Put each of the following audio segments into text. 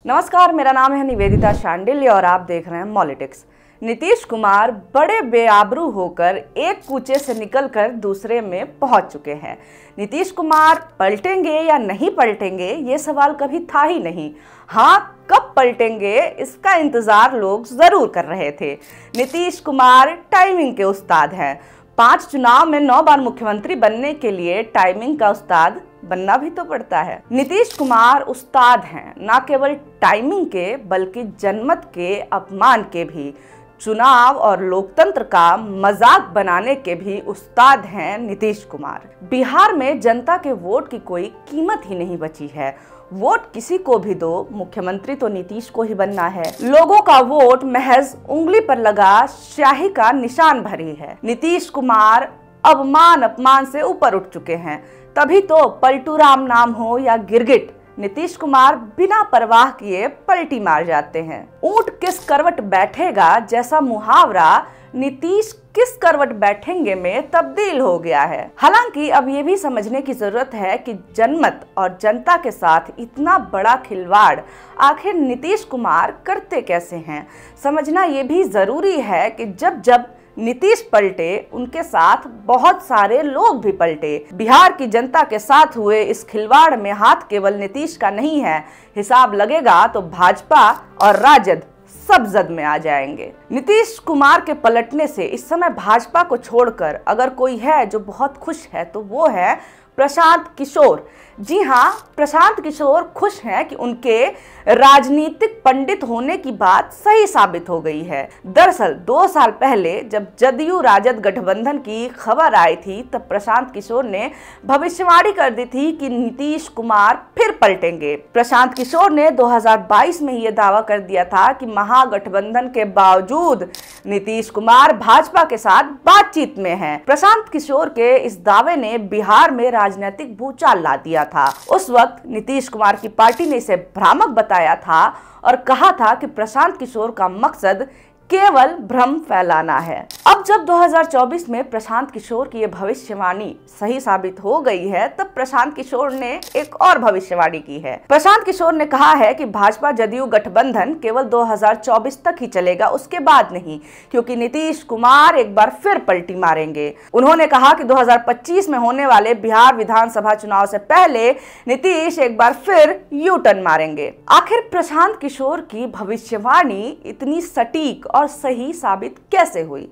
नमस्कार, मेरा नाम है निवेदिता शांडिल्य और आप देख रहे हैं पॉलिटिक्स। नीतीश कुमार बड़े बेआबरू होकर एक कूचे से निकलकर दूसरे में पहुंच चुके हैं। नीतीश कुमार पलटेंगे या नहीं पलटेंगे ये सवाल कभी था ही नहीं। हाँ, कब पलटेंगे इसका इंतजार लोग जरूर कर रहे थे। नीतीश कुमार टाइमिंग के उस्ताद हैं। 5 चुनाव में 9 बार मुख्यमंत्री बनने के लिए टाइमिंग का उस्ताद बनना भी तो पड़ता है। नीतीश कुमार उस्ताद हैं, ना केवल टाइमिंग के बल्कि जनमत के अपमान के भी। चुनाव और लोकतंत्र का मजाक बनाने के भी उस्ताद हैं नीतीश कुमार। बिहार में जनता के वोट की कोई कीमत ही नहीं बची है। वोट किसी को भी दो, मुख्यमंत्री तो नीतीश को ही बनना है। लोगों का वोट महज उंगली पर लगा स्याही का निशान भरी है। नीतीश कुमार अवमान अपमान से ऊपर उठ चुके हैं। तभी तो पलटू राम नाम हो या गिरगिट, नीतीश कुमार बिना परवाह किए पलटी मार जाते हैं। ऊंट किस करवट बैठेगा जैसा मुहावरा नीतीश किस करवट बैठेंगे में तब्दील हो गया है। हालांकि अब ये भी समझने की जरूरत है कि जनमत और जनता के साथ इतना बड़ा खिलवाड़ आखिर नीतीश कुमार करते कैसे हैं। समझना ये भी जरूरी है कि जब जब नीतीश पलटे उनके साथ बहुत सारे लोग भी पलटे। बिहार की जनता के साथ हुए इस खिलवाड़ में हाथ केवल नीतीश का नहीं है। हिसाब लगेगा तो भाजपा और राजद सब जद में आ जाएंगे। नीतीश कुमार के पलटने से इस समय भाजपा को छोड़कर अगर कोई है जो बहुत खुश है तो वो है प्रशांत किशोर। जी हाँ, प्रशांत किशोर खुश हैं कि उनके राजनीतिक पंडित होने की बात सही साबित हो गई है। दरअसल 2 साल पहले जब जदयू राजद गठबंधन की खबर आई थी तब प्रशांत किशोर ने भविष्यवाणी कर दी थी कि नीतीश कुमार फिर पलटेंगे। प्रशांत किशोर ने 2022 में ये दावा कर दिया था कि महागठबंधन के बावजूद नीतीश कुमार भाजपा के साथ बातचीत में हैं। प्रशांत किशोर के इस दावे ने बिहार में राजनीतिक भूचाल ला दिया था। उस वक्त नीतीश कुमार की पार्टी ने इसे भ्रामक बताया था और कहा था कि प्रशांत किशोर का मकसद केवल भ्रम फैलाना है। अब जब 2024 में प्रशांत किशोर की यह भविष्यवाणी सही साबित हो गई है तब प्रशांत किशोर ने एक और भविष्यवाणी की है। प्रशांत किशोर ने कहा है कि भाजपा जदयू गठबंधन केवल 2024 तक ही चलेगा, उसके बाद नहीं, क्योंकि नीतीश कुमार एक बार फिर पलटी मारेंगे। उन्होंने कहा कि 2025 में होने वाले बिहार विधानसभा चुनाव से पहले नीतीश एक बार फिर यू टर्न मारेंगे। आखिर प्रशांत किशोर की भविष्यवाणी इतनी सटीक और सही साबित कैसे हुई?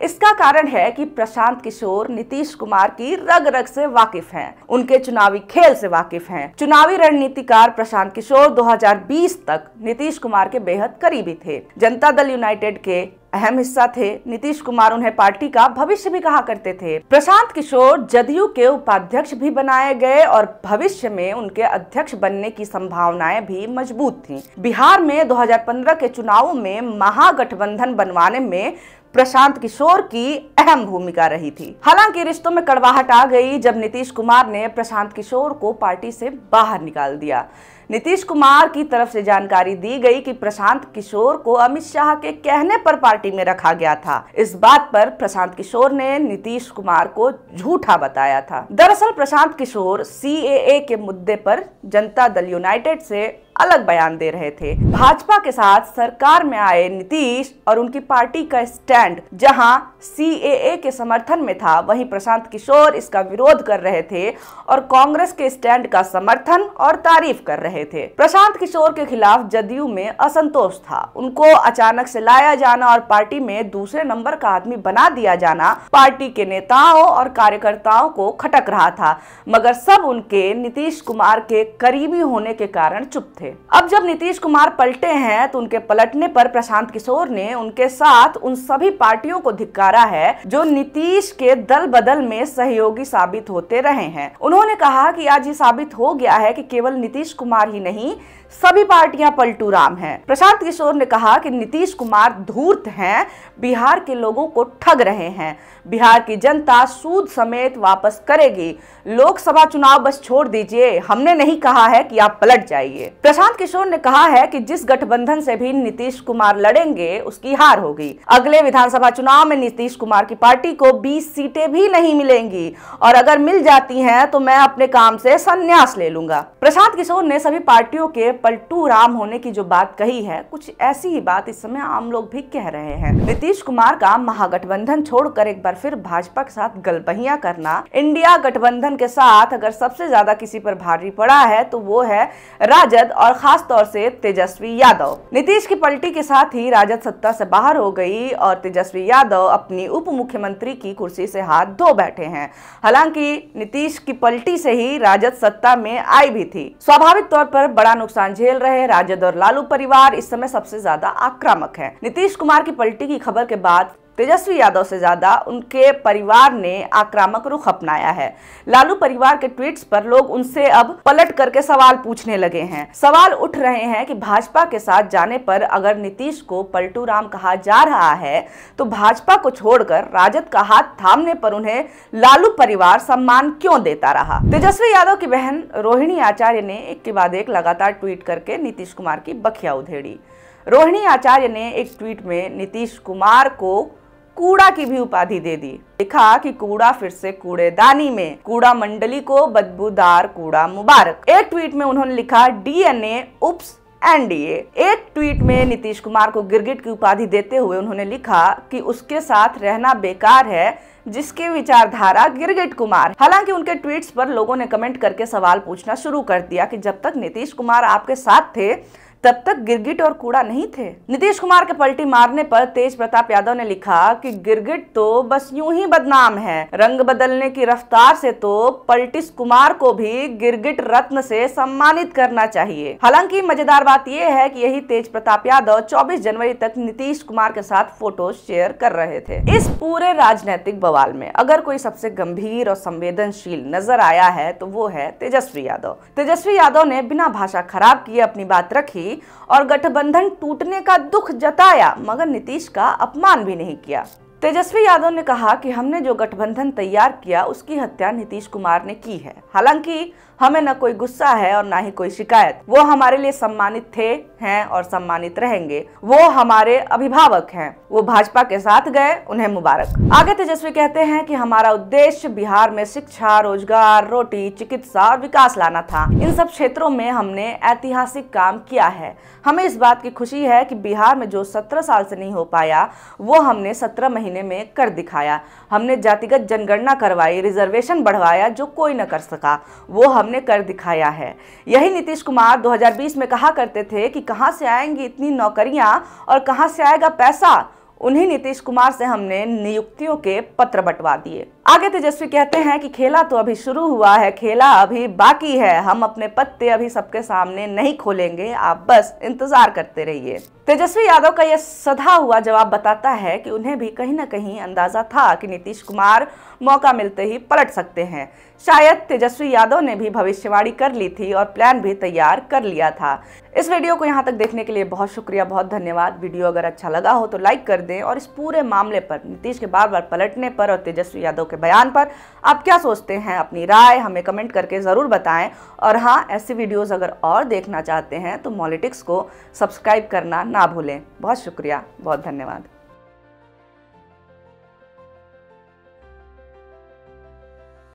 इसका कारण है कि प्रशांत किशोर नीतीश कुमार की रग रग से वाकिफ हैं, उनके चुनावी खेल से वाकिफ हैं। चुनावी रणनीतिकार प्रशांत किशोर 2020 तक नीतीश कुमार के बेहद करीबी थे। जनता दल यूनाइटेड के अहम हिस्सा थे। नीतीश कुमार उन्हें पार्टी का भविष्य भी कहा करते थे। प्रशांत किशोर जदयू के उपाध्यक्ष भी बनाए गए और भविष्य में उनके अध्यक्ष बनने की संभावनाएं भी मजबूत थीं। बिहार में 2015 के चुनावों में महागठबंधन बनवाने में प्रशांत किशोर की अहम भूमिका रही थी। हालांकि रिश्तों में कड़वाहट आ गई जब नीतीश कुमार ने प्रशांत किशोर को पार्टी से बाहर निकाल दिया। नीतीश कुमार की तरफ से जानकारी दी गई कि प्रशांत किशोर को अमित शाह के कहने पर पार्टी में रखा गया था। इस बात पर प्रशांत किशोर ने नीतीश कुमार को झूठा बताया था। दरअसल प्रशांत किशोर CAA के मुद्दे पर जनता दल यूनाइटेड से अलग बयान दे रहे थे। भाजपा के साथ सरकार में आए नीतीश और उनकी पार्टी का स्टैंड जहां CAA के समर्थन में था, वहीं प्रशांत किशोर इसका विरोध कर रहे थे और कांग्रेस के स्टैंड का समर्थन और तारीफ कर रहे थे। प्रशांत किशोर के खिलाफ जदयू में असंतोष था। उनको अचानक से लाया जाना और पार्टी में दूसरे नंबर का आदमी बना दिया जाना पार्टी के नेताओं और कार्यकर्ताओं को खटक रहा था, मगर सब उनके नीतीश कुमार के करीबी होने के कारण चुप थे। अब जब नीतीश कुमार पलटे हैं तो उनके पलटने पर प्रशांत किशोर ने उनके साथ उन सभी पार्टियों को धिक्कारा है जो नीतीश के दल बदल में सहयोगी साबित होते रहे हैं। उन्होंने कहा कि आज ये साबित हो गया है कि केवल नीतीश कुमार ही नहीं, सभी पार्टियां पलटू राम हैं। प्रशांत किशोर ने कहा कि नीतीश कुमार धूर्त हैं, बिहार के लोगों को ठग रहे हैं। बिहार की जनता सूद समेत वापस करेगी। लोकसभा चुनाव बस छोड़ दीजिए, हमने नहीं कहा है कि आप पलट जाइए। प्रशांत किशोर ने कहा है कि जिस गठबंधन से भी नीतीश कुमार लड़ेंगे उसकी हार होगी। अगले विधानसभा चुनाव में नीतीश कुमार की पार्टी को 20 सीटें भी नहीं मिलेंगी और अगर मिल जाती हैं तो मैं अपने काम से संन्यास ले लूंगा। प्रशांत किशोर ने सभी पार्टियों के पलटू राम होने की जो बात कही है, कुछ ऐसी ही बात इस समय आम लोग भी कह रहे हैं। नीतीश कुमार का महागठबंधन छोड़कर एक बार फिर भाजपा के साथ गलबहियां करना, इंडिया गठबंधन के साथ अगर सबसे ज्यादा किसी पर भारी पड़ा है तो वो है राजद और खास तौर से तेजस्वी यादव। नीतीश की पलटी के साथ ही राजद सत्ता से बाहर हो गई और तेजस्वी यादव अपनी उप मुख्यमंत्री की कुर्सी से हाथ धो बैठे हैं। हालांकि नीतीश की पलटी से ही राजद सत्ता में आई भी थी। स्वाभाविक तौर पर बड़ा नुकसान झेल रहे राजद और लालू परिवार इस समय सबसे ज्यादा आक्रामक है। नीतीश कुमार की पलटी की खबर के बाद तेजस्वी यादव से ज्यादा उनके परिवार ने आक्रामक रुख अपनाया है। लालू परिवार के ट्वीट्स पर लोग उनसे अब पलट करके सवाल पूछने लगे हैं। सवाल उठ रहे हैं कि भाजपा के साथ जाने पर अगर नीतीश को पलटू राम कहा जा रहा है तो भाजपा को छोड़कर राजद का हाथ थामने पर उन्हें लालू परिवार सम्मान क्यों देता रहा। तेजस्वी यादव की बहन रोहिणी आचार्य ने एक के बाद एक लगातार ट्वीट करके नीतीश कुमार की बखिया उधेड़ी। रोहिणी आचार्य ने एक ट्वीट में नीतीश कुमार को कूड़ा की भी उपाधि दे दी। लिखा कि कूड़ा फिर से कूड़ेदानी में, कूड़ा मंडली को बदबूदार कूड़ा मुबारक। एक ट्वीट में उन्होंने लिखा डीएनए उप्स एनडीए। एक ट्वीट में नीतीश कुमार को गिरगिट की उपाधि देते हुए उन्होंने लिखा कि उसके साथ रहना बेकार है जिसके विचारधारा गिरगिट कुमार। हालांकि उनके ट्वीट्स पर लोगों ने कमेंट करके सवाल पूछना शुरू कर दिया कि जब तक नीतीश कुमार आपके साथ थे तब तक गिरगिट और कूड़ा नहीं थे। नीतीश कुमार के पलटी मारने पर तेज प्रताप यादव ने लिखा कि गिरगिट तो बस यूं ही बदनाम है, रंग बदलने की रफ्तार से तो पलटिस कुमार को भी गिरगिट रत्न से सम्मानित करना चाहिए। हालांकि मजेदार बात यह है कि यही तेज प्रताप यादव 24 जनवरी तक नीतीश कुमार के साथ फोटो शेयर कर रहे थे। इस पूरे राजनीतिक बवाल में अगर कोई सबसे गंभीर और संवेदनशील नजर आया है तो वो है तेजस्वी यादव। तेजस्वी यादव ने बिना भाषा खराब किए अपनी बात रखी और गठबंधन टूटने का दुख जताया, मगर नीतीश का अपमान भी नहीं किया। तेजस्वी यादव ने कहा कि हमने जो गठबंधन तैयार किया उसकी हत्या नीतीश कुमार ने की है। हालांकि हमें न कोई गुस्सा है और ना ही कोई शिकायत। वो हमारे लिए सम्मानित थे, हैं और सम्मानित रहेंगे। वो हमारे अभिभावक हैं। वो भाजपा के साथ गए, उन्हें मुबारक। आगे तेजस्वी कहते हैं कि हमारा उद्देश्य बिहार में शिक्षा, रोजगार, रोटी, चिकित्सा और विकास लाना था। इन सब क्षेत्रों में हमने ऐतिहासिक काम किया है। हमें इस बात की खुशी है कि बिहार में जो 17 साल से नहीं हो पाया वो हमने 17 महीने में कर दिखाया। हमने जातिगत जनगणना करवाई, रिजर्वेशन बढ़वाया, जो कोई न कर सका वो हमने कर दिखाया है। यही नीतीश कुमार 2020 में कहा करते थे कि कहां से आएंगी इतनी नौकरियां और कहां से आएगा पैसा। उन्हीं नीतीश कुमार से हमने नियुक्तियों के पत्र बंटवा दिए। आगे तेजस्वी कहते हैं कि खेला तो अभी शुरू हुआ है, खेला अभी बाकी है। हम अपने पत्ते अभी सबके सामने नहीं खोलेंगे, आप बस इंतजार करते रहिए। तेजस्वी यादव का यह सधा हुआ जवाब बताता है कि उन्हें भी कहीं न कहीं अंदाजा था कि नीतीश कुमार मौका मिलते ही पलट सकते हैं। शायद तेजस्वी यादव ने भी भविष्यवाणी कर ली थी और प्लान भी तैयार कर लिया था। इस वीडियो को यहाँ तक देखने के लिए बहुत शुक्रिया, बहुत धन्यवाद। वीडियो अगर अच्छा लगा हो तो लाइक कर दें और इस पूरे मामले पर, नीतीश के बार बार पलटने पर और तेजस्वी यादव के बयान पर आप क्या सोचते हैं, अपनी राय हमें कमेंट करके ज़रूर बताएं। और हाँ, ऐसी वीडियोस अगर और देखना चाहते हैं तो मॉलिटिक्स को सब्सक्राइब करना ना भूलें। बहुत शुक्रिया, बहुत धन्यवाद।